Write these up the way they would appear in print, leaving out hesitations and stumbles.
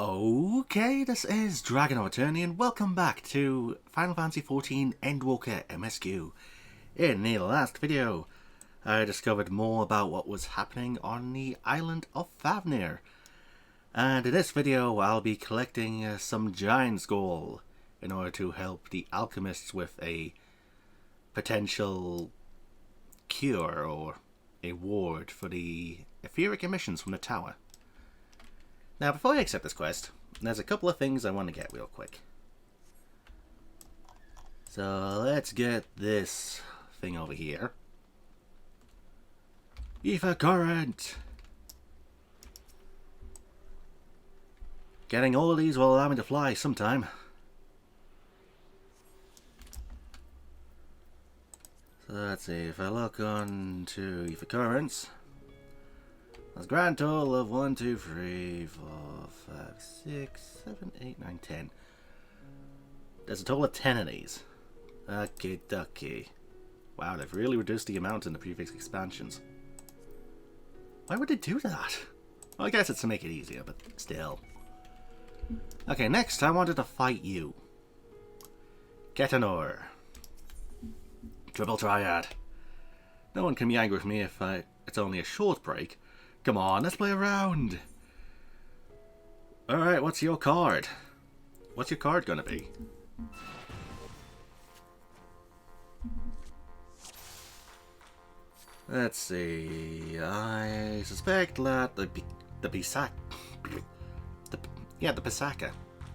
Okay, this is DragonofEternity and welcome back to Final Fantasy XIV Endwalker MSQ. In the last video, I discovered more about what was happening on the island of Favnir. And in this video, I'll be collecting some Giant's Gold in order to help the alchemists with a potential cure or a ward for the etheric emissions from the tower. Now, before I accept this quest, there's a couple of things I want to get real quick. So, let's get this thing over here. Ether Current! Getting all of these will allow me to fly sometime. So, let's see, if I look on to Ether Currents, there's a grand total of 1, 2, 3, 4, 5, 6, 7, 8, 9, 10. There's a total of 10 of these. Okay, ducky. Wow, they've really reduced the amount in the previous expansions. Why would they do that? Well, I guess it's to make it easier, but still. Okay, next I wanted to fight you. Ketanor. Triple Triad. No one can be angry with me if it's only a short break. Come on, let's play around. Alright, what's your card? What's your card gonna be? Let's see. I suspect that the Pisaka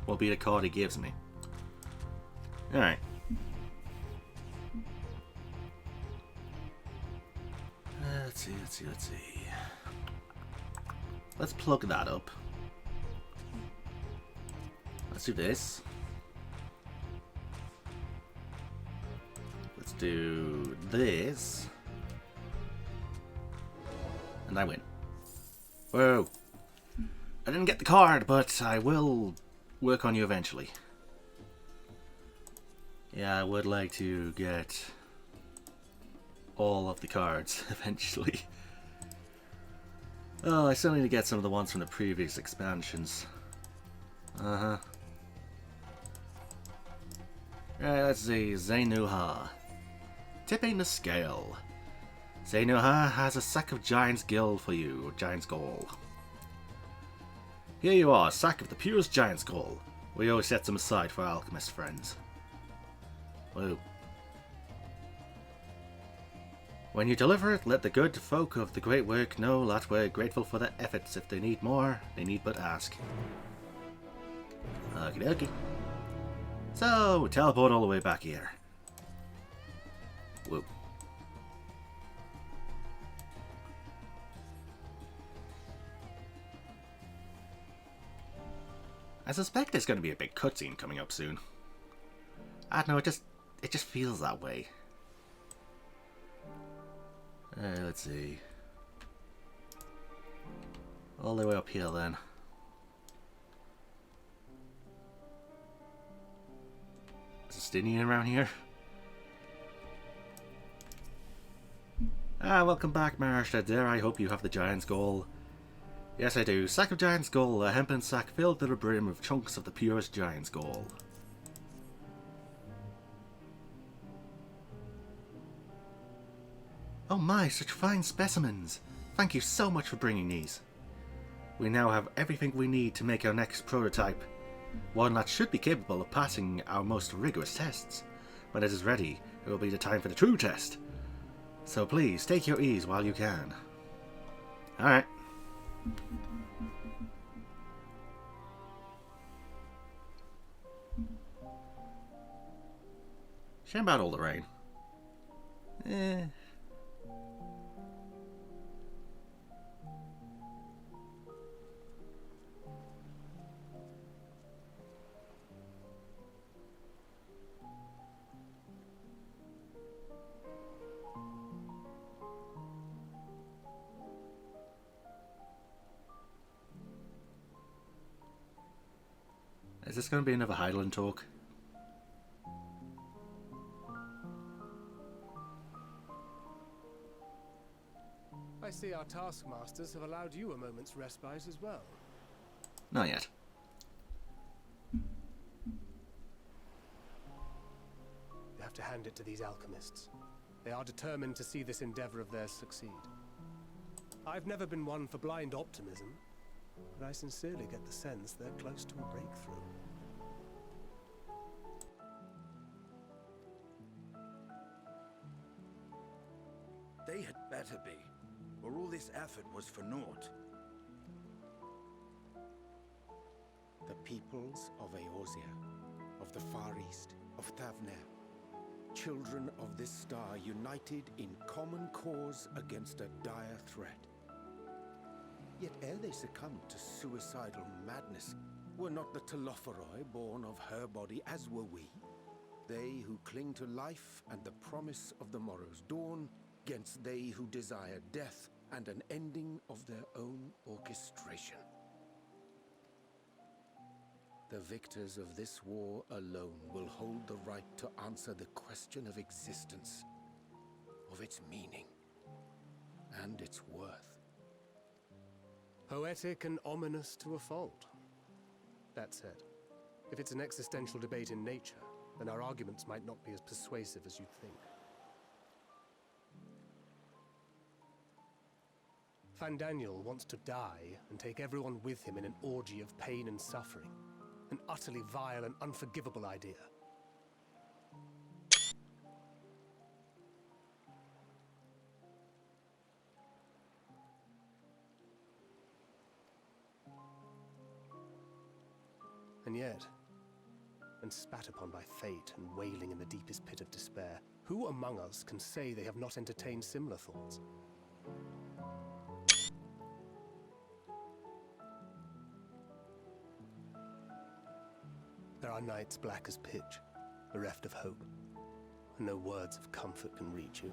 will be the card he gives me. Alright. Let's see. Let's plug that up. Let's do this. Let's do this. And I win. Whoa. I didn't get the card, but I will work on you eventually. Yeah, I would like to get all of the cards eventually. Oh, I still need to get some of the ones from the previous expansions. Right, let's see. Zenuha. Tipping the scale. Zenuha has a sack of Giant's Guild for you, Giant's Gold. Here you are, a sack of the purest Giant's Gold. We always set some aside for our alchemist friends. Whoa. When you deliver it, let the good folk of the great work know that we're grateful for their efforts. If they need more, they need but ask. Okie dokie. So, teleport all the way back here. Whoop. I suspect there's going to be a big cutscene coming up soon. I don't know, it just feels that way. Let's see. All the way up here then. Is Justinian around here? Welcome back, Marashta dear. I hope you have the Giant's Gold. Yes, I do. Sack of Giant's Gold. A hempen sack filled to the brim with chunks of the purest Giant's Gold. Oh my, such fine specimens! Thank you so much for bringing these. We now have everything we need to make our next prototype. One that should be capable of passing our most rigorous tests. When it is ready, it will be the time for the true test. So please, take your ease while you can. Alright. Shame about all the rain. Is this going to be another Highland talk? I see our taskmasters have allowed you a moment's respite as well. Not yet. have to hand it to these alchemists. They are determined to see this endeavor of theirs succeed. I've never been one for blind optimism, but I sincerely get the sense they're close to a breakthrough. They had better be, or all this effort was for naught. The peoples of Eorzea, of the Far East, of Thavner, children of this star united in common cause against a dire threat. Yet ere they succumbed to suicidal madness, were not the Telophoroi born of her body as were we? They who cling to life and the promise of the morrow's dawn, against they who desire death and an ending of their own orchestration. The victors of this war alone will hold the right to answer the question of existence, of its meaning, and its worth. Poetic and ominous to a fault. That said, if it's an existential debate in nature, then our arguments might not be as persuasive as you'd think. Fandaniel wants to die and take everyone with him in an orgy of pain and suffering. An utterly vile and unforgivable idea. And yet, and spat upon by fate and wailing in the deepest pit of despair, who among us can say they have not entertained similar thoughts? There are nights black as pitch, bereft of hope, and no words of comfort can reach you.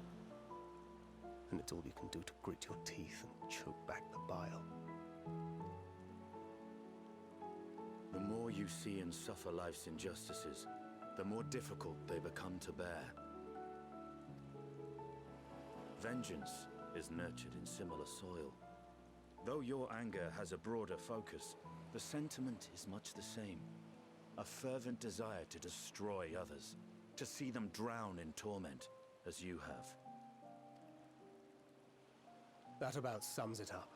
And it's all you can do to grit your teeth and choke back the bile. The more you see and suffer life's injustices, the more difficult they become to bear. Vengeance is nurtured in similar soil. Though your anger has a broader focus, the sentiment is much the same. A fervent desire to destroy others, to see them drown in torment, as you have. That about sums it up.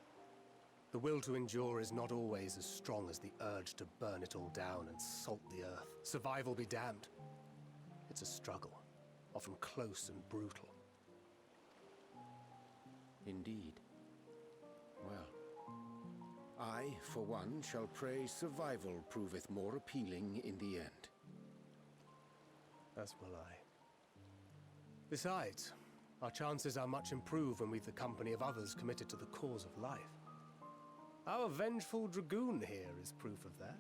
The will to endure is not always as strong as the urge to burn it all down and salt the earth. Survival be damned. It's a struggle, often close and brutal. Indeed. Well, I, for one, shall pray survival proveth more appealing in the end. As will I. Besides, our chances are much improved when we've the company of others committed to the cause of life. Our vengeful dragoon here is proof of that.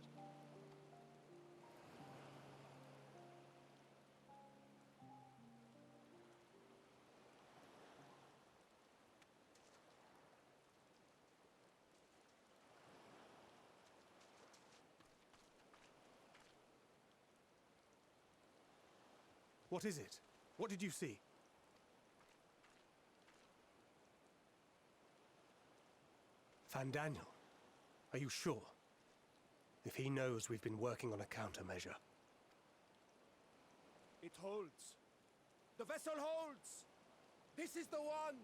What is it? What did you see? Fandaniel, are you sure? If he knows we've been working on a countermeasure. It holds. The vessel holds! This is the one!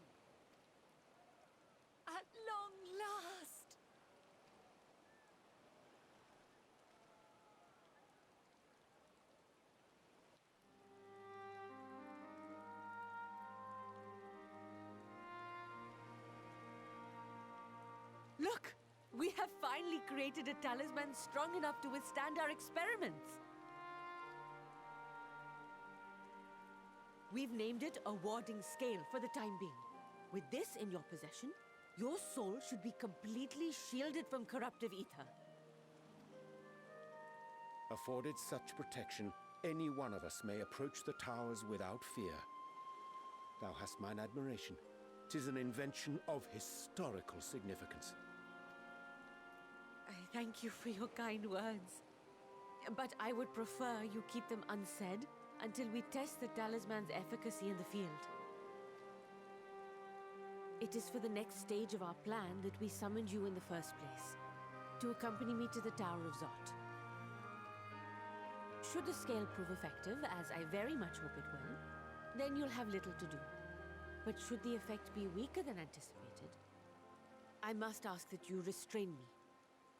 At long last! Look! We have finally created a talisman strong enough to withstand our experiments! We've named it a warding scale for the time being. With this in your possession, your soul should be completely shielded from corruptive ether. Afforded such protection, any one of us may approach the towers without fear. Thou hast mine admiration. 'Tis an invention of historical significance. I thank you for your kind words. But I would prefer you keep them unsaid until we test the talisman's efficacy in the field. It is for the next stage of our plan that we summoned you in the first place, to accompany me to the Tower of Zot. Should the scale prove effective, as I very much hope it will, then you'll have little to do. But should the effect be weaker than anticipated, I must ask that you restrain me,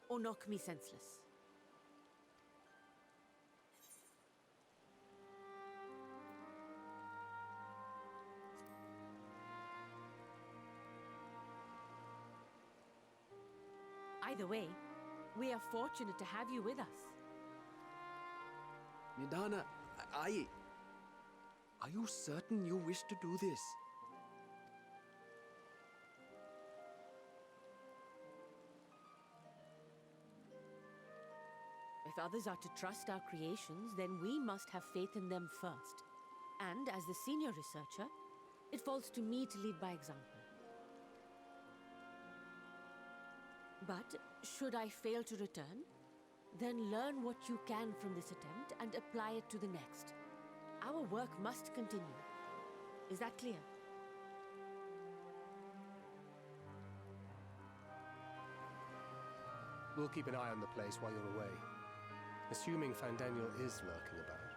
or knock me senseless. Either way, we are fortunate to have you with us. Nidhana, are you certain you wish to do this? If others are to trust our creations, then we must have faith in them first. And as the senior researcher, it falls to me to lead by example. But should I fail to return, then learn what you can from this attempt and apply it to the next. Our work must continue. Is that clear? We'll keep an eye on the place while you're away. Assuming Fandaniel is lurking about,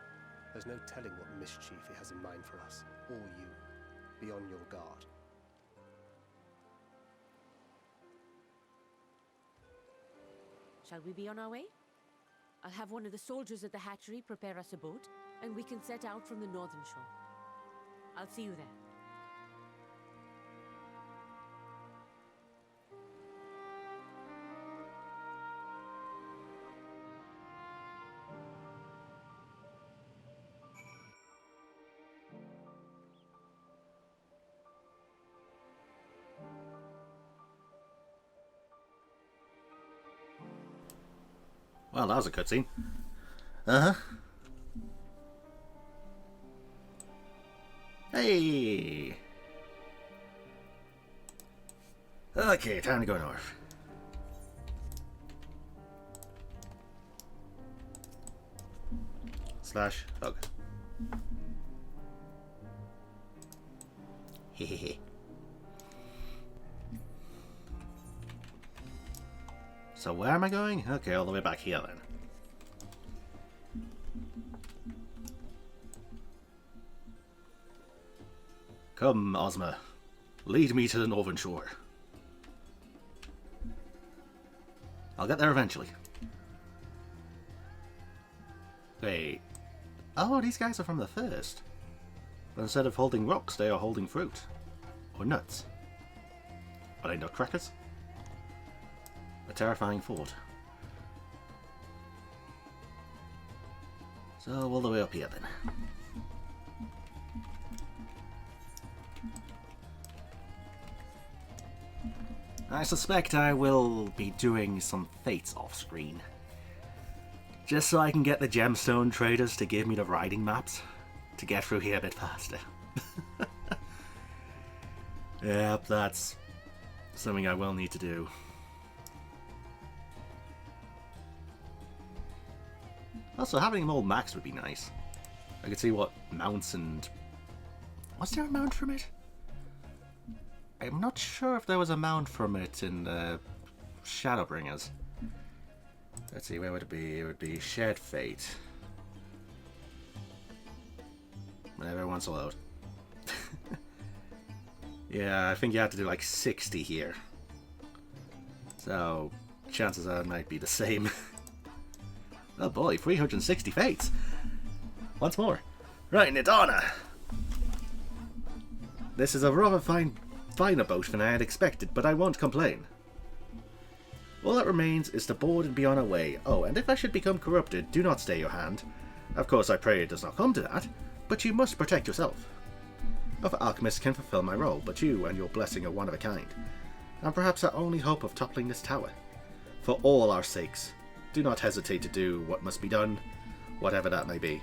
there's no telling what mischief he has in mind for us, or you. Be on your guard. Shall we be on our way? I'll have one of the soldiers at the hatchery prepare us a boat, and we can set out from the northern shore. I'll see you there. Well, that was a cutscene. Uh-huh. Hey! Okay, time to go north. Slash hug. Hehehe. So where am I going? Okay, all the way back here then. Come, Ozma. Lead me to the northern shore. I'll get there eventually. Wait. Oh, these guys are from the first. But instead of holding rocks, they are holding fruit. Or nuts. Are they nutcrackers? A terrifying thought. So, all the way up here then. I suspect I will be doing some fates off screen. Just so I can get the gemstone traders to give me the riding maps to get through here a bit faster. Yep, that's something I will need to do. Also, having them all maxed would be nice. I could see what mounts and... Was there a mount from it? I'm not sure if there was a mount from it in Shadowbringers. Let's see, where would it be? It would be Shared Fate. Whenever it wants to load. Yeah, I think you have to do like 60 here. So, chances are it might be the same. Oh boy, 360 fates! Once more. Right, Nidhana! This is a rather finer boat than I had expected, but I won't complain. All that remains is to board and be on our way. Oh, and if I should become corrupted, do not stay your hand. Of course, I pray it does not come to that, but you must protect yourself. Other alchemists can fulfill my role, but you and your blessing are one of a kind, and perhaps our only hope of toppling this tower. For all our sakes, do not hesitate to do what must be done, whatever that may be.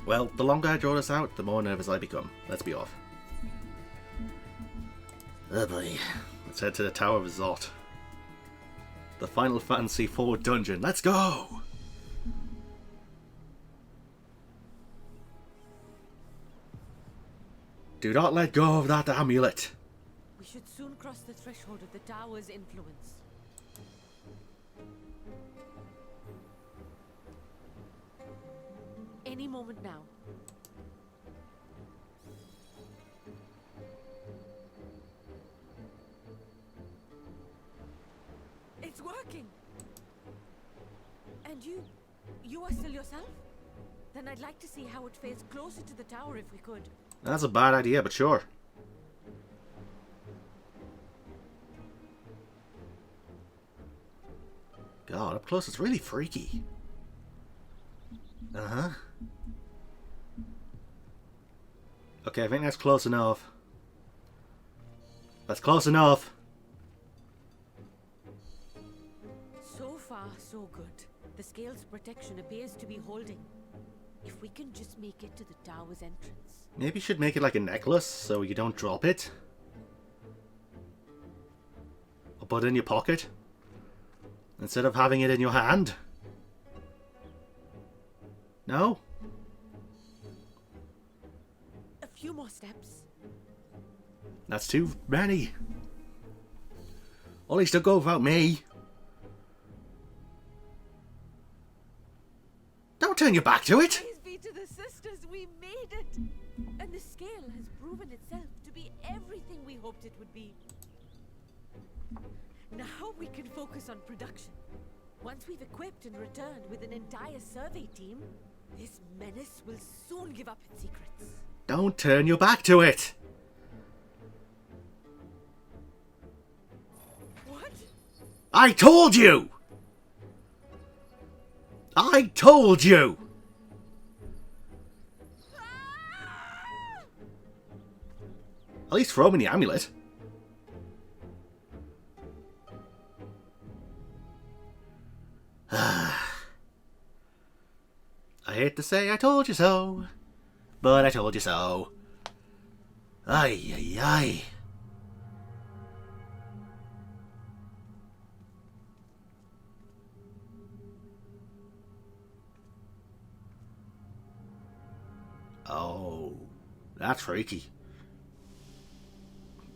Well, the longer I draw this out, the more nervous I become. Let's be off. Oh boy. Let's head to the Tower of Zot. The Final Fantasy IV dungeon. Let's go! Do not let go of that amulet. We should soon cross the threshold of the tower's influence. any moment now. It's working! And you are still yourself? Then I'd like to see how it fares closer to the tower if we could. That's a bad idea, but sure. God, up close it's really freaky. Uh-huh. Okay, I think that's close enough. That's close enough. So far, so good. The scale's protection appears to be holding. If we can just make it to the tower's entrance. Maybe you should make it like a necklace so you don't drop it. Or put it in your pocket. Instead of having it in your hand. No? A few more steps. That's too many. At least don't go without me. Don't turn your back to it. Praise be to the sisters, we made it! And the scale has proven itself to be everything we hoped it would be. Now we can focus on production. Once we've equipped and returned with an entire survey team, this menace will soon give up its secrets. Don't turn your back to it. What? I told you! I told you! At least throw me the amulet. I hate to say I told you so, but I told you so. Ay, ay, ay. Oh, that's freaky.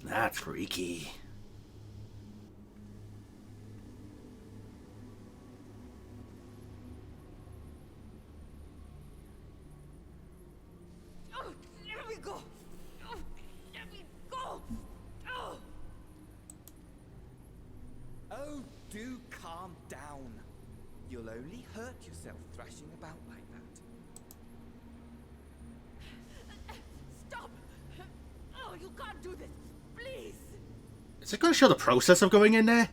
That's freaky. Oh, let me go! Oh, let me go! Oh. Oh, do calm down. You'll only hurt yourself thrashing about like that. Stop! Oh, you can't do this! Please! Is it going to show the process of going in there?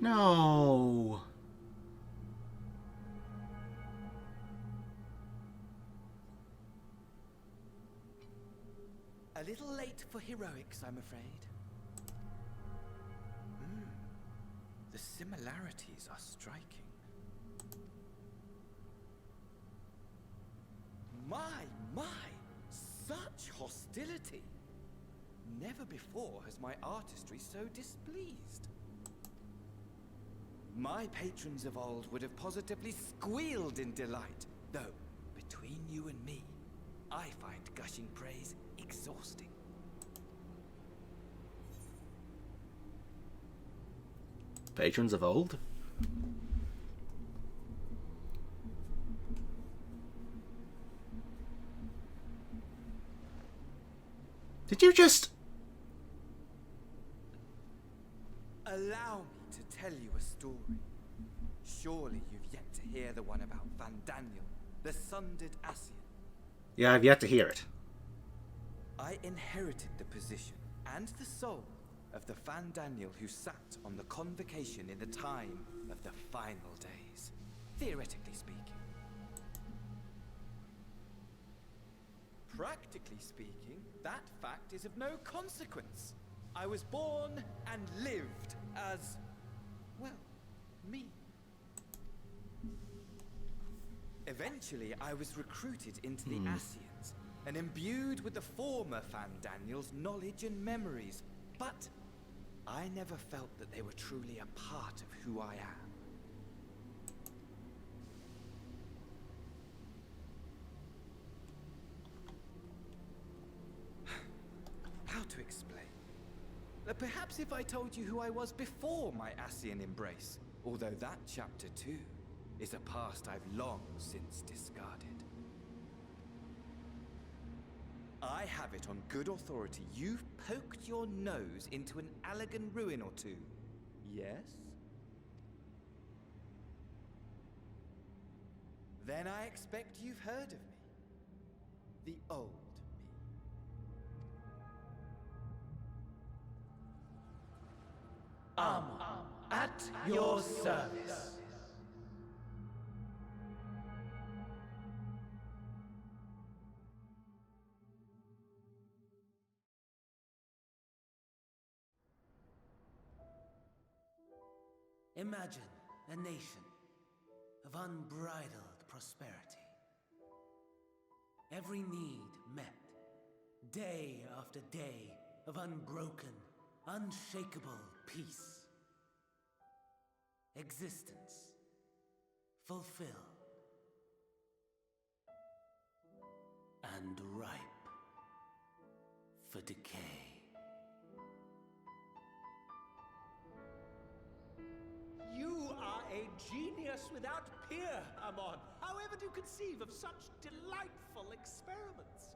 No. A little late for heroics, I'm afraid. The similarities are striking. My! Such hostility! Never before has my artistry so displeased. My patrons of old would have positively squealed in delight, though, between you and me, I find gushing praise exhausting. Patrons of old? Did you just... Allow me to tell you a story. Surely you've yet to hear the one about Van Daniel, the sundered Ascian. Yeah, I've yet to hear it. I inherited the position and the soul of the Van Daniel who sat on the convocation in the time of the final days, theoretically speaking. Practically speaking, that fact is of no consequence. I was born and lived as, well, me. Eventually, I was recruited into the Ascians and imbued with the former Van Daniel's knowledge and memories, but I never felt that they were truly a part of who I am. Perhaps if I told you who I was before my Ascian embrace, although that chapter too is a past I've long since discarded. I have it on good authority you've poked your nose into an Allegan ruin or two. Yes? Then I expect you've heard of me. The old me. At your service. Imagine a nation of unbridled prosperity. Every need met, day after day of unbroken, unshakable peace. Existence fulfilled and ripe for decay. You are a genius without peer, Amon. However do you conceive of such delightful experiments?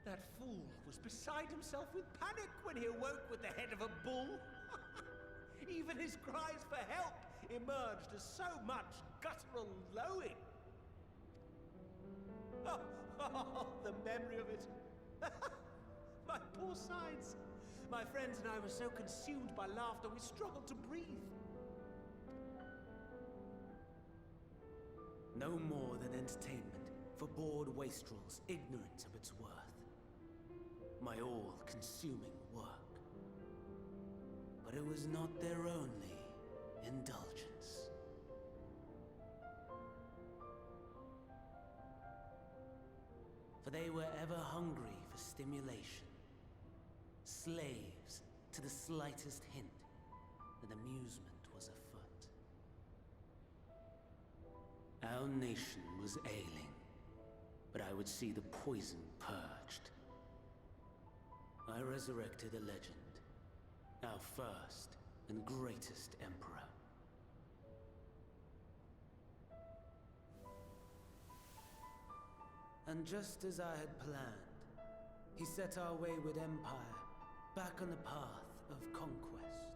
That fool was beside himself with panic when he awoke with the head of a bull. Even his cries for help emerged as so much guttural lowing. Oh, the memory of it. My poor sides. My friends and I were so consumed by laughter we struggled to breathe. No more than entertainment for bored wastrels ignorant of its worth. My all-consuming work. But it was not their only indulgence. For they were ever hungry for stimulation. Slaves to the slightest hint that amusement was afoot. Our nation was ailing, but I would see the poison purged. I resurrected a legend, our first and greatest emperor. And just as I had planned, he set our wayward empire back on the path of conquest.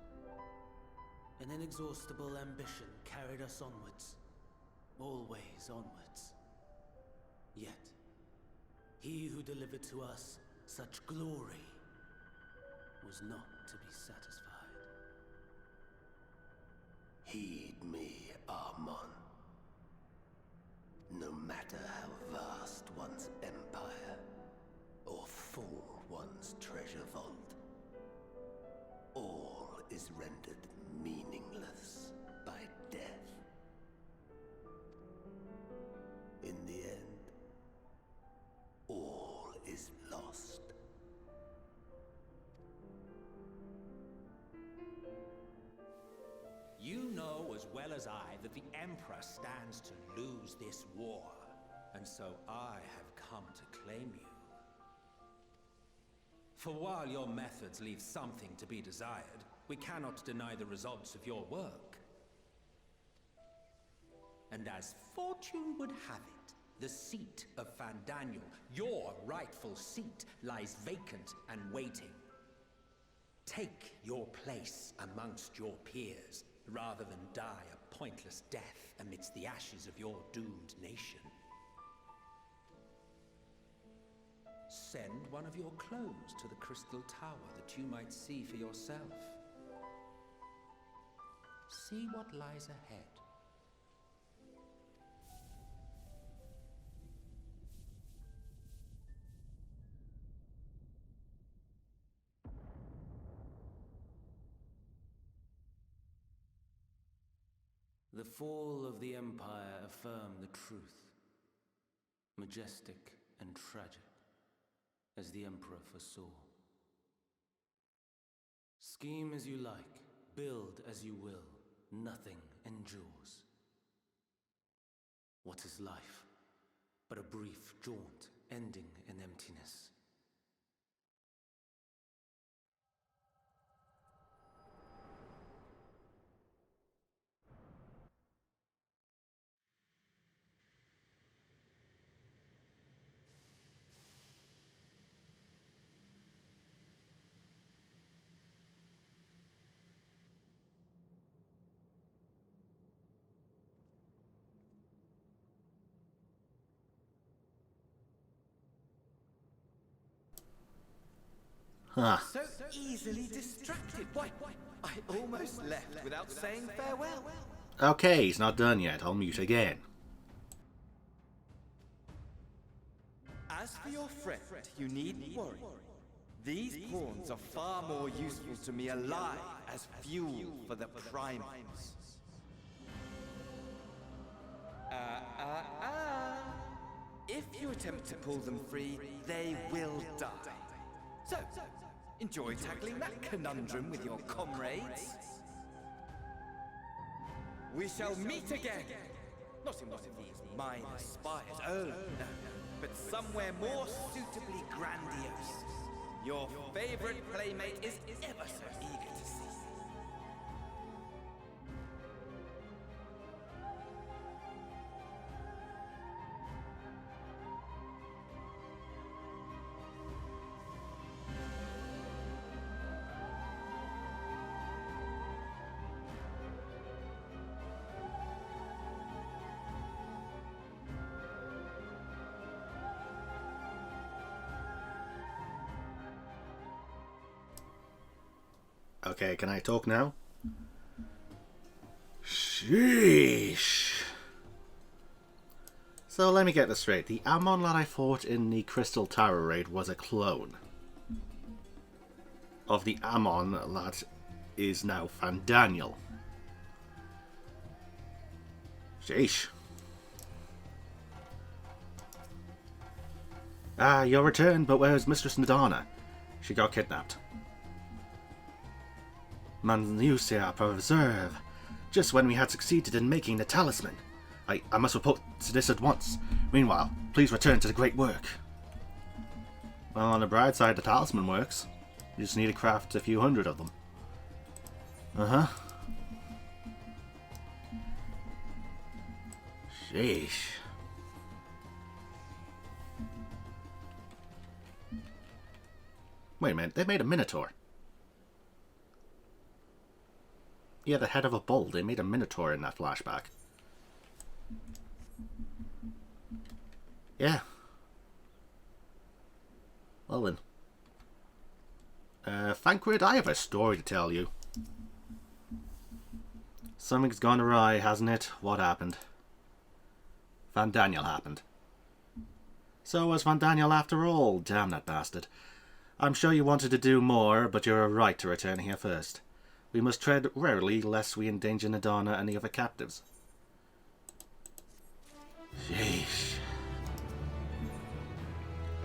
An inexhaustible ambition carried us onwards, always onwards. Yet, he who delivered to us such glory was not to be satisfied. Heed me, Amon. No matter how vast one's empire, or full one's treasure vault, all is rendered meaningless by death. In the end, all is lost. You know as well as I that the Emperor stands to lose this war, and so I have come to claim you. For while your methods leave something to be desired, we cannot deny the results of your work. And as fortune would have it, the seat of Fandaniel, your rightful seat, lies vacant and waiting. Take your place amongst your peers, rather than die a pointless death amidst the ashes of your doomed nation. Send one of your clones to the Crystal Tower that you might see for yourself. See what lies ahead. The fall of the Empire affirmed the truth, majestic and tragic, as the Emperor foresaw. Scheme as you like, build as you will, nothing endures. What is life but a brief jaunt ending in emptiness? Huh. So easily distracted. Why, I almost left without saying farewell. Okay, he's not done yet. I'll mute again. As for your friend, you needn't worry. These pawns are far more useful to me alive as fuel for the primates. If you attempt to pull them free, they will die. So, enjoy tackling that conundrum with your comrades. We shall meet again. Not in one of these minor spires, oh no, but somewhere more suitably grandiose. Your favorite playmate is ever so eager to see. Okay, can I talk now? Sheesh. So let me get this straight. The Ammon that I fought in the Crystal Tower raid was a clone of the Ammon that is now Fandaniel. Sheesh. Ah, your return, but where's Mistress Nidhana? She got kidnapped. Manusea preserve. Just when we had succeeded in making the talisman. I must report to this at once. Meanwhile, please return to the great work. Well, on the bright side, the talisman works. You just need to craft a few hundred of them. Uh-huh. Sheesh. Wait a minute, they made a Minotaur. Yeah, the head of a bull. They made a Minotaur in that flashback. Yeah. Well then. Thancred, I have a story to tell you. Something's gone awry, hasn't it? What happened? Fandaniel happened. So was Fandaniel after all, damn that bastard. I'm sure you wanted to do more, but you're right to return here first. We must tread warily lest we endanger Nidhana and the other captives. Sheesh.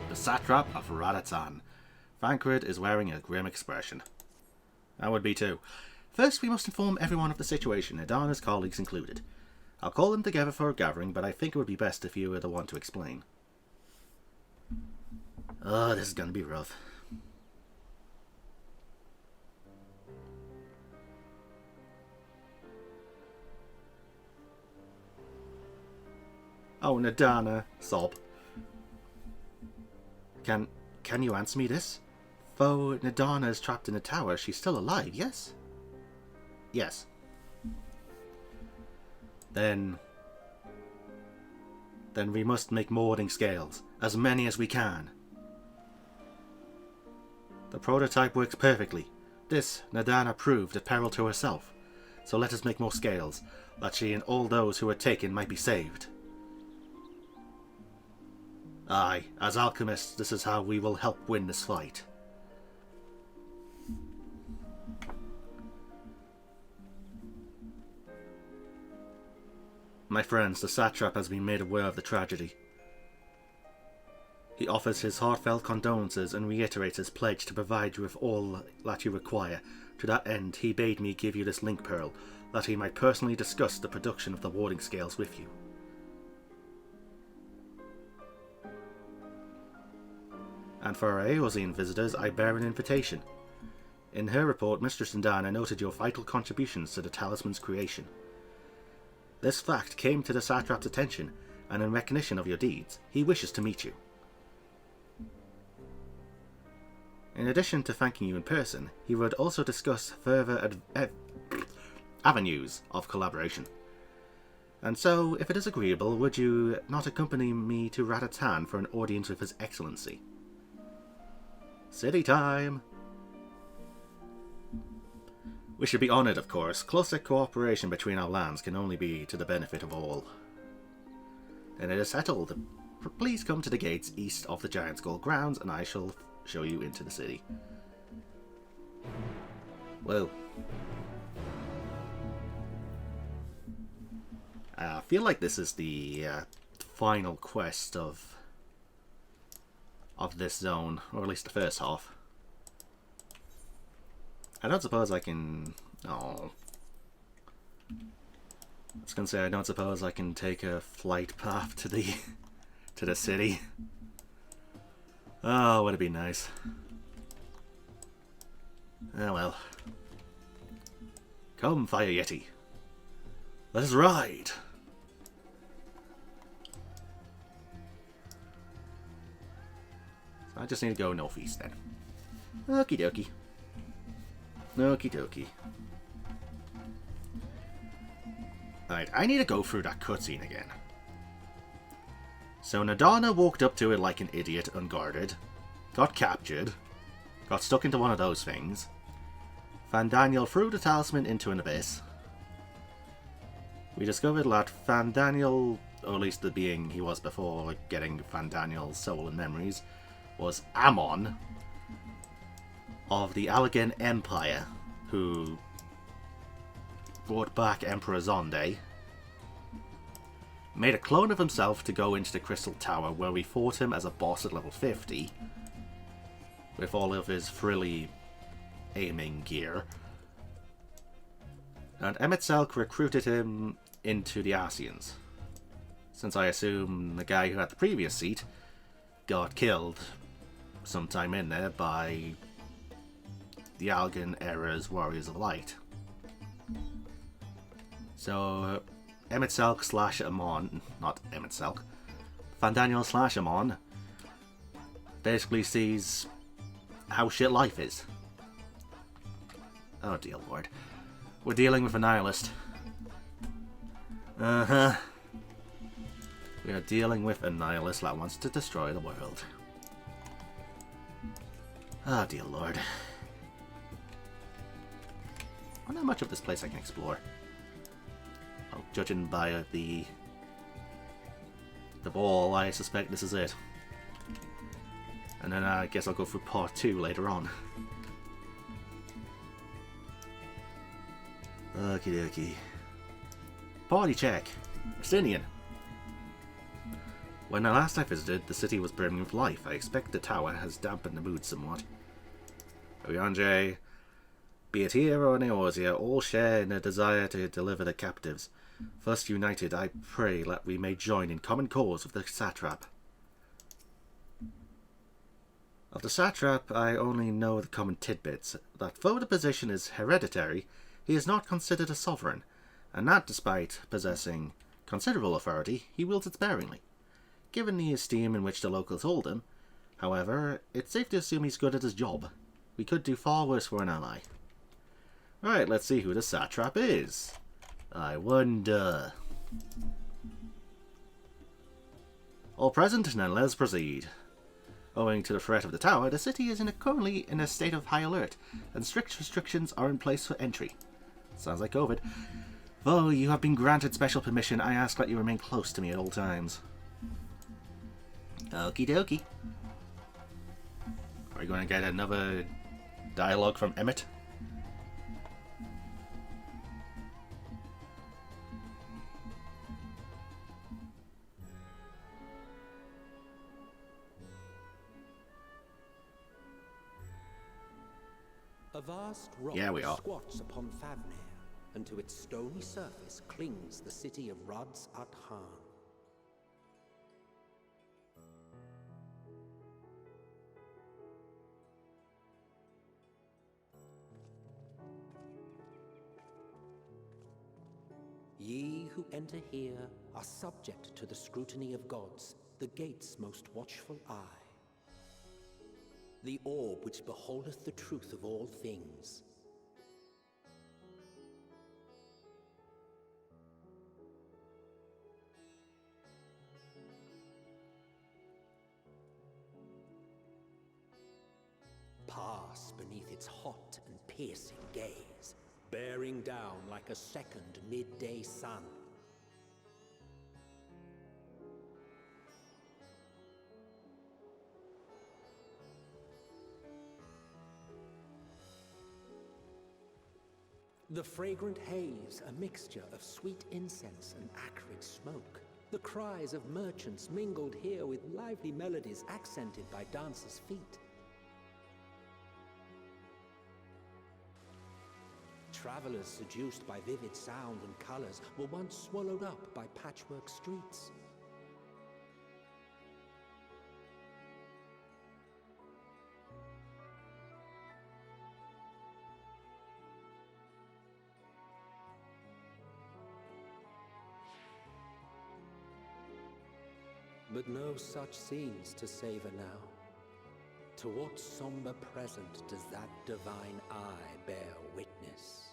The satrap of radz-at-han. Thancred is wearing a grim expression. I would be too. First, we must inform everyone of the situation, Nidhana's colleagues included. I'll call them together for a gathering, but I think it would be best if you were the one to explain. Oh, this is going to be rough. Oh, Nidhana, sob. Can you answer me this? Though Nidhana is trapped in a tower, she's still alive, yes? Yes. Then we must make molding scales, as many as we can. The prototype works perfectly. This Nidhana proved a peril to herself. So let us make more scales, that she and all those who are taken might be saved. Aye, as alchemists, this is how we will help win this fight. My friends, the satrap has been made aware of the tragedy. He offers his heartfelt condolences and reiterates his pledge to provide you with all that you require. To that end, he bade me give you this link pearl, that he might personally discuss the production of the warding scales with you. And for our Eosian visitors, I bear an invitation. In her report, Mistress Nidhana noted your vital contributions to the talisman's creation. This fact came to the satrap's attention, and in recognition of your deeds, he wishes to meet you. In addition to thanking you in person, he would also discuss further avenues of collaboration. And so, if it is agreeable, would you not accompany me to radz-at-han for an audience with His Excellency? City time! We should be honoured, of course. Closer cooperation between our lands can only be to the benefit of all. And it is settled. Please come to the gates east of the Giant Skull grounds and I shall show you into the city. Well, I feel like this is the final quest of this zone, or at least the first half. I don't suppose I can... Oh. I was gonna say, I don't suppose I can take a flight path to the to the city. Oh, would it be nice. Oh well. Come, Fire Yeti. Let us ride! So I just need to go northeast then. Okie dokie. Okie dokie. Alright, I need to go through that cutscene again. So Nidhana walked up to it like an idiot, unguarded. Got captured. Got stuck into one of those things. Fandaniel threw the talisman into an abyss. We discovered that Fandaniel, or at least the being he was before, like getting Fandaniel's soul and memories, was Amon of the Allegan Empire, who brought back Emperor Zonde, made a clone of himself to go into the Crystal Tower, where we fought him as a boss at level 50, with all of his frilly aiming gear. And Emet-Selch recruited him into the Ascians, since I assume the guy who had the previous seat got killed sometime in there by the Algan Era's Warriors of Light. So Emet-Selch slash Amon, not Emet-Selch, Fandaniel slash Amon basically sees how shit life is. Oh dear lord. We're dealing with a nihilist. Uh-huh. We are dealing with a nihilist that wants to destroy the world. Oh dear lord. I wonder how much of this place I can explore. Well, judging by the ball, I suspect this is it. And then I guess I'll go through part 2 later on. Okie dokie. Party check. Estinian. When last I visited, the city was brimming with life. I expect the tower has dampened the mood somewhat. Oyanje, be it here or in Eorzea, all share in a desire to deliver the captives. Thus united, I pray that we may join in common cause with the satrap. Of the satrap, I only know the common tidbits, that though the position is hereditary, he is not considered a sovereign, and that despite possessing considerable authority, he wields it sparingly. Given the esteem in which the locals hold him, however, it's safe to assume he's good at his job. We could do far worse for an ally. Right, let's see who the satrap is. I wonder. All present, then let's proceed. Owing to the threat of the tower, the city is currently in a state of high alert, and strict restrictions are in place for entry. Sounds like COVID. Though you have been granted special permission, I ask that you remain close to me at all times. Okie dokie. Are we going to get another dialogue from Emmett? A vast rock squats upon Thavnair, and to its stony surface clings the city of Radz-at-Han. Ye who enter here are subject to the scrutiny of gods, the gate's most watchful eye. The orb which beholdeth the truth of all things. Pass beneath its hot and piercing gaze. bearing down like a second midday sun. The fragrant haze, a mixture of sweet incense and acrid smoke. The cries of merchants mingled here with lively melodies accented by dancers' feet. Travelers seduced by vivid sound and colors were once swallowed up by patchwork streets. But no such scenes to savor now. To what somber present does that divine eye bear witness?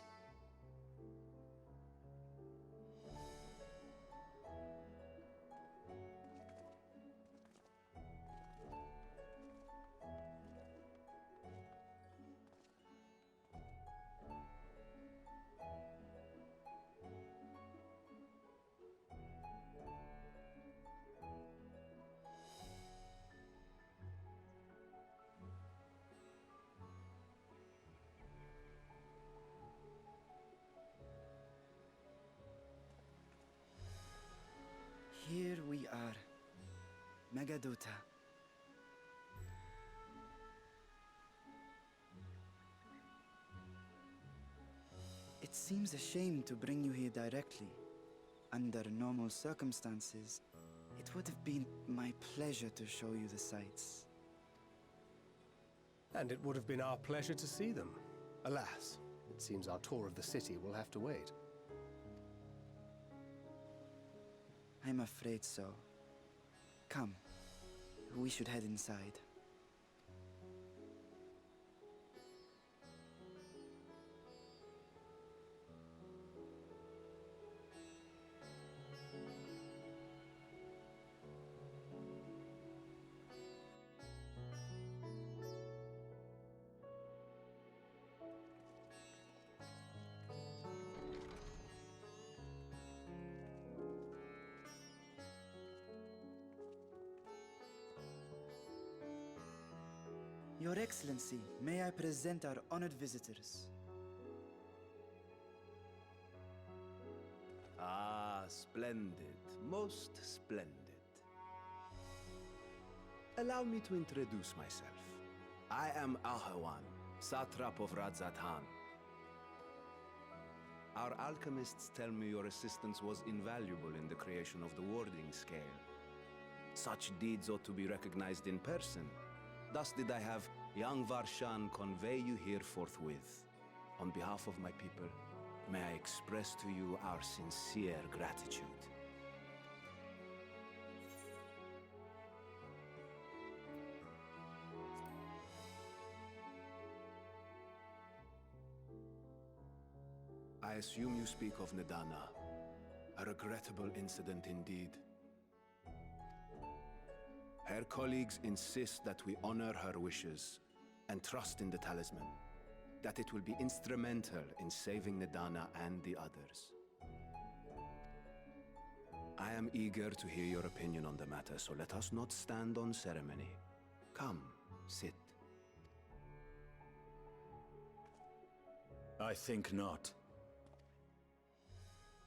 Here we are, Megadota. It seems a shame to bring you here directly. Under normal circumstances, it would have been my pleasure to show you the sights. And it would have been our pleasure to see them. Alas, it seems our tour of the city will have to wait. I'm afraid so. Come, we should head inside. Your Excellency, may I present our honored visitors? Ah, splendid. Most splendid. Allow me to introduce myself. I am Ahawan, satrap of radz-at-han. Our alchemists tell me your assistance was invaluable in the creation of the warding scale. Such deeds ought to be recognized in person. Thus did I have young Varshan convey you here forthwith. On behalf of my people, may I express to you our sincere gratitude. I assume you speak of Nidhana. A regrettable incident indeed. Her colleagues insist that we honor her wishes and trust in the talisman, that it will be instrumental in saving Nidhana and the others. I am eager to hear your opinion on the matter, so let us not stand on ceremony. Come, sit. I think not.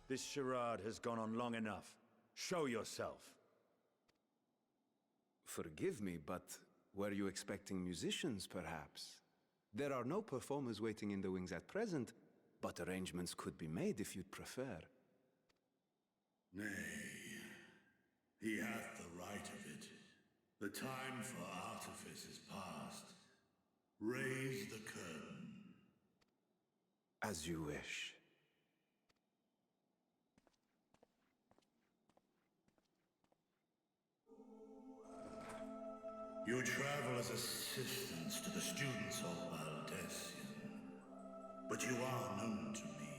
This charade has gone on long enough. Show yourself. Forgive me, but were you expecting musicians, perhaps? There are no performers waiting in the wings at present, but arrangements could be made if you'd prefer. Nay, he hath the right of it. The time for artifice is past. Raise the curtain. As you wish. You travel as assistants to the students of Valdesian, but you are known to me.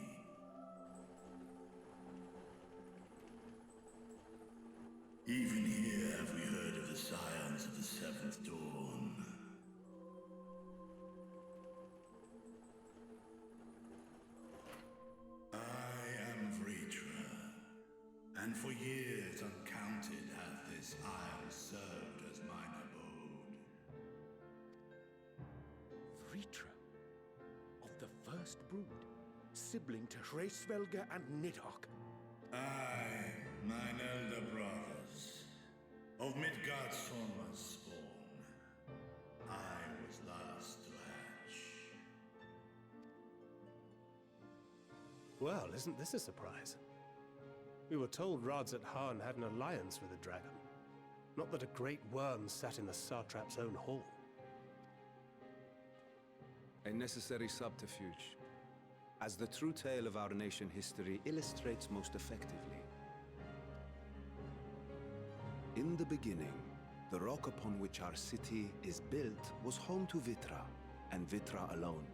Even here have we heard of the scions of the Seventh Dawn. and for years uncounted hath this isle served as mine abode. Vritra, of the first brood, sibling to Hraesvelga and Nidhogg. Aye, mine elder brothers, of Midgard's spawn, I was last to hatch. Well, isn't this a surprise? We were told radz-at-han had an alliance with a dragon. Not that a great worm sat in the satrap's own hall. A necessary subterfuge, as the true tale of our nation history illustrates most effectively. In the beginning, the rock upon which our city is built was home to Vitra, and Vitra alone.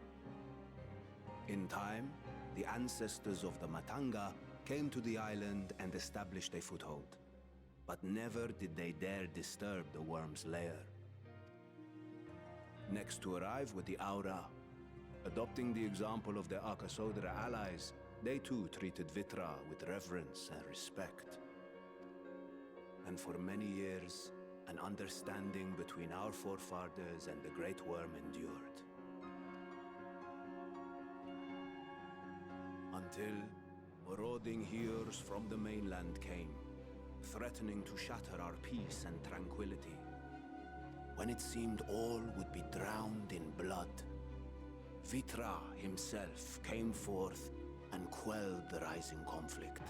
In time, the ancestors of the Matanga came to the island and established a foothold. But never did they dare disturb the worm's lair. Next to arrive were the Aura. Adopting the example of their Akasodra allies, they too treated Vitra with reverence and respect. And for many years, an understanding between our forefathers and the Great Worm endured. Until marauding heroes from the mainland came, threatening to shatter our peace and tranquility. When it seemed all would be drowned in blood, Vitra himself came forth and quelled the rising conflict.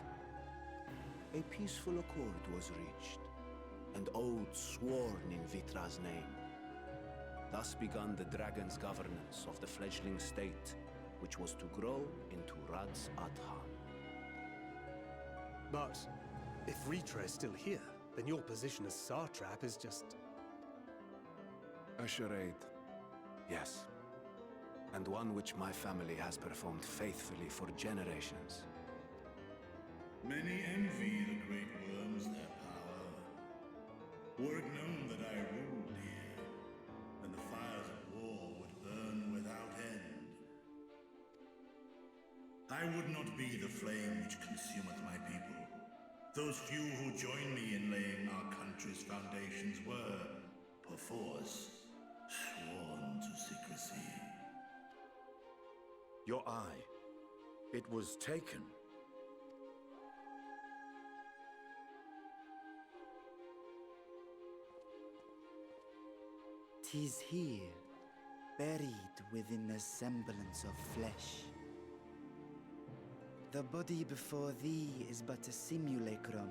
A peaceful accord was reached, and oaths sworn in Vitra's name. Thus began the dragon's governance of the fledgling state, which was to grow into radz-at-han. But if Vritra is still here, then your position as satrap is just... A charade, yes. And one which my family has performed faithfully for generations. Many envy the great worms their power. Were it known that I ruled here, then the fires of war would burn without end. I would not be the flame which consumeth my people. Those few who join me in laying our country's foundations were, perforce, sworn to secrecy. Your eye. It was taken. "'Tis here, buried within a semblance of flesh. The body before thee is but a simulacrum,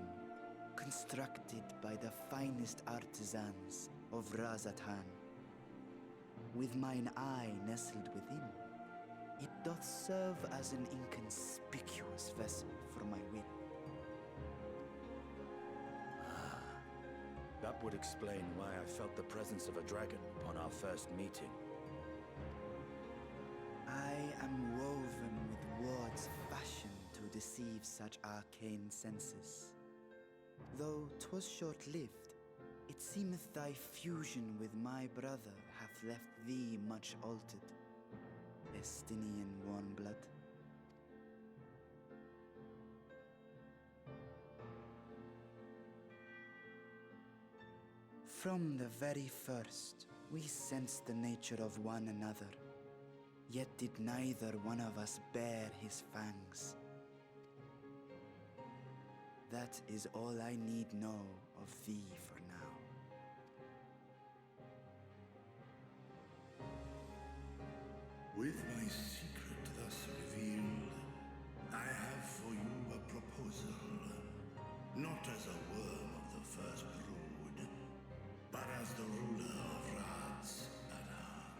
constructed by the finest artisans of radz-at-han. With mine eye nestled within, it doth serve as an inconspicuous vessel for my wit." That would explain why I felt the presence of a dragon upon our first meeting. I am woven with wards fashioned to deceive such arcane senses. Though 'twas short-lived, it seemeth thy fusion with my brother hath left thee much altered, Estinian warm blood. From the very first, we sensed the nature of one another, yet did neither one of us bare his fangs. That is all I need know of thee for now. With my secret thus revealed, I have for you a proposal. Not as a worm of the first brood, but as the ruler of radz-at-han.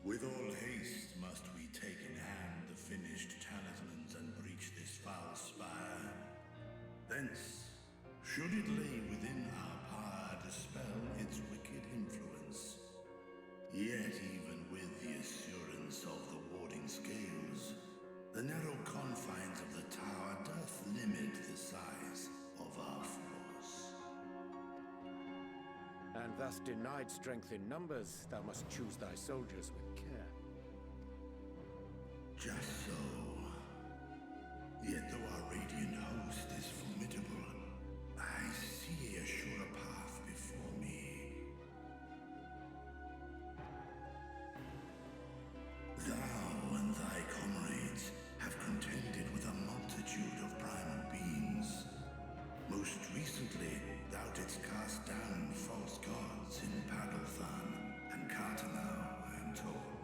With all haste must we take in hand the finished talismans and breach this foul spire. Thence, should it lay within our power, dispel its wicked influence. Yet even with the assurance of the warding scales, the narrow confines of the tower doth limit the size of our force. And thus denied strength in numbers, thou must choose thy soldiers with care. Just so. Yet though our radiant host Thou and thy comrades have contended with a multitude of primal beings. Most recently, thou didst cast down false gods in Padalthan and Cartanau, I am told.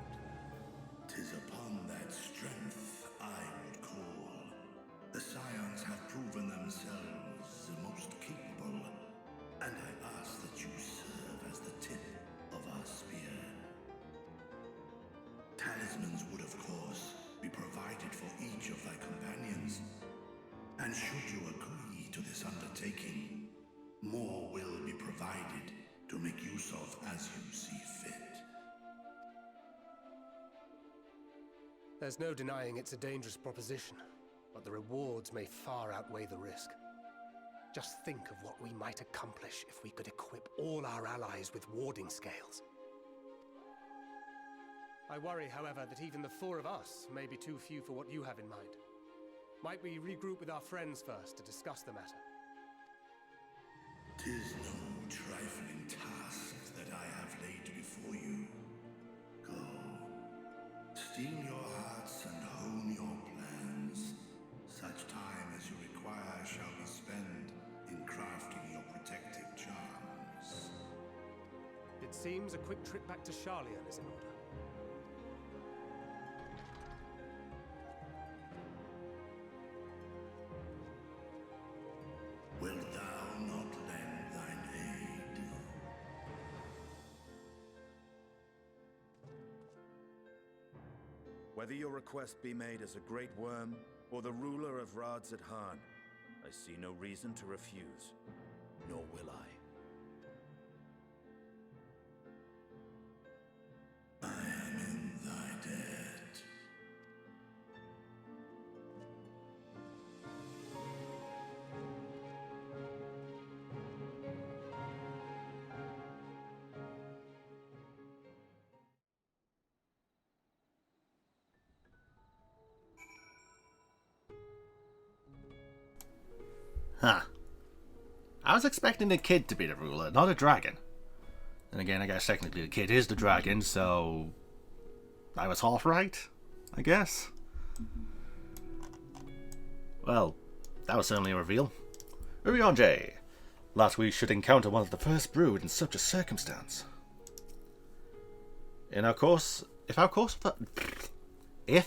'Tis upon that strength I would call. The Scions have proven themselves the most capable, and I ask that you serve as the tip of our spear. Talismans would, of course, be provided for each of thy companions. And should you agree to this undertaking, more will be provided to make use of as you see fit. There's no denying it's a dangerous proposition, but the rewards may far outweigh the risk. Just think of what we might accomplish if we could equip all our allies with warding scales. I worry, however, that even the four of us may be too few for what you have in mind. Might we regroup with our friends first to discuss the matter? 'Tis no trifling task that I have laid before you. Go, steel your hearts and hone your plans. Such time as you require shall be spent in crafting your protective charms. It seems a quick trip back to Charlian is in order. Wilt thou not lend thine aid? Whether your request be made as a great worm or the ruler of radz-at-han, I see no reason to refuse, nor will I. I am in thy debt. Huh. I was expecting the kid to be the ruler, not a dragon. And again, I guess technically the kid is the dragon, so I was half right, I guess. Well, that was certainly a reveal. Urion J. Last we should encounter one of the first brood in such a circumstance. If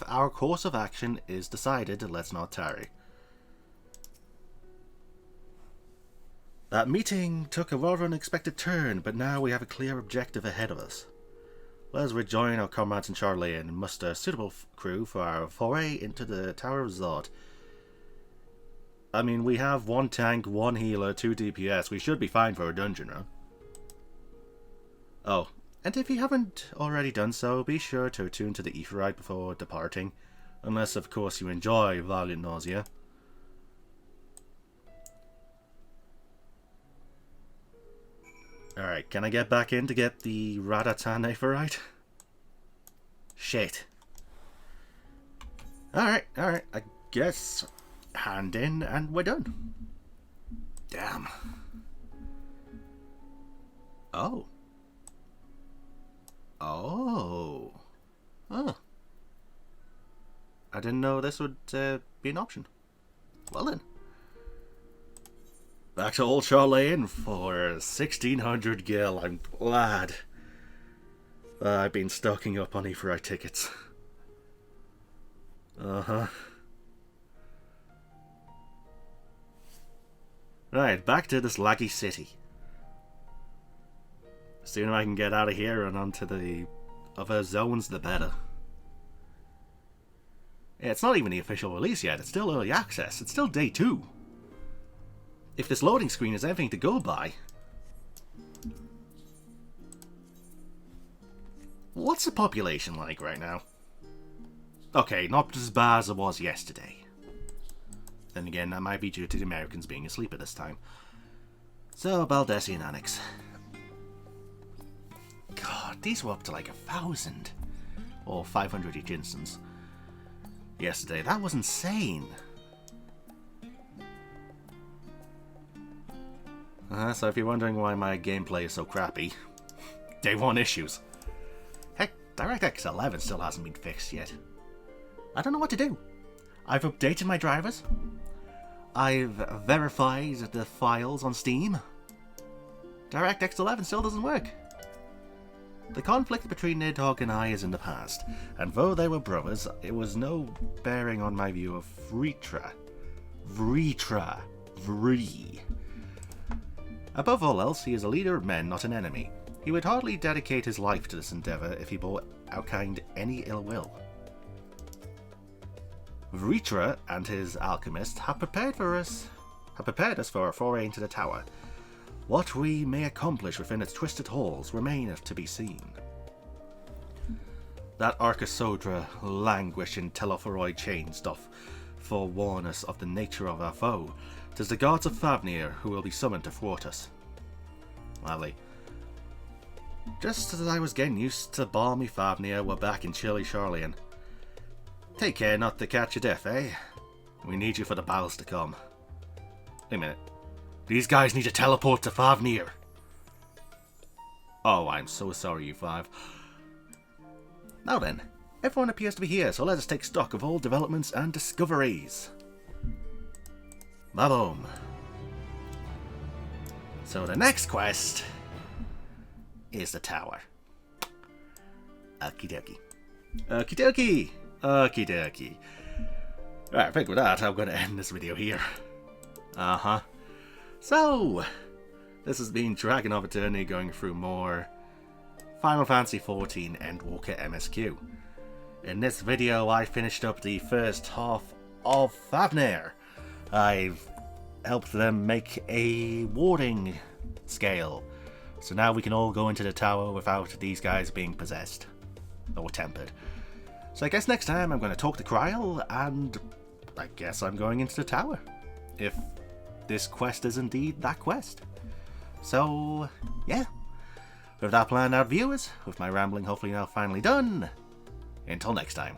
our course of action is decided, let's not tarry. That meeting took a rather unexpected turn, but now we have a clear objective ahead of us. Let's rejoin our comrades in Charlian and muster a suitable crew for our foray into the Tower of Zod. I mean, we have 1 tank, 1 healer, 2 DPS. We should be fine for a dungeon run. Oh, and if you haven't already done so, be sure to attune to the Aetheryte before departing. Unless, of course, you enjoy violent nausea. Alright, can I get back in to get the radz-at-han Aetheryte? Shit. Alright, I guess hand in and we're done. Damn. Oh. Oh. Oh. I didn't know this would be an option. Well then. Back to Old Charlian for 1600 gil. I'm glad I've been stocking up on Aetheryte tickets. Right, back to this laggy city. The sooner I can get out of here and onto the other zones, the better. Yeah, it's not even the official release yet. It's still early access. It's still day 2. If this loading screen is anything to go by. What's the population like right now? Okay, not as bad as it was yesterday. Then again, that might be due to the Americans being asleep at this time. So, Baldessian Annex. God, these were up to like 1,000. Or 500 each instance. Yesterday, that was insane. So if you're wondering why my gameplay is so crappy, day 1 issues. Heck, DirectX 11 still hasn't been fixed yet. I don't know what to do. I've updated my drivers. I've verified the files on Steam. DirectX 11 still doesn't work. The conflict between Nidhogg and I is in the past, and though they were brothers, it was no bearing on my view of Vree. Above all else, he is a leader of men, not an enemy. He would hardly dedicate his life to this endeavour if he bore our kind any ill will. Vree and his alchemist have prepared us for a foray into the tower. What we may accomplish within its twisted halls remaineth to be seen. That Arcasodra languishing telephoroid chain doth forewarn us of the nature of our foe. 'Tis the gods of Fafnir who will be summoned to thwart us. Lovely. Just as I was getting used to balmy Fafnir, we're back in chilly Charlian. Take care not to catch your death, eh? We need you for the battles to come. Wait a minute. These guys need to teleport to Fafnir. Oh, I'm so sorry, you five. Now then, everyone appears to be here, so let us take stock of all developments and discoveries. Ba-boom. So the next quest is the tower. Okie dokie. Okie dokie. Okie dokie. Alright, I think with that, I'm going to end this video here. So, this has been DragonofEternity going through more Final Fantasy XIV Endwalker MSQ. In this video, I finished up the first half of Fafnir. I've helped them make a warding scale, so now we can all go into the tower without these guys being possessed or tempered. So I guess next time I'm going to talk to Kryl, and I guess I'm going into the tower, if this quest is indeed that quest. So, yeah. With that planned out, viewers, with my rambling hopefully now finally done, until next time.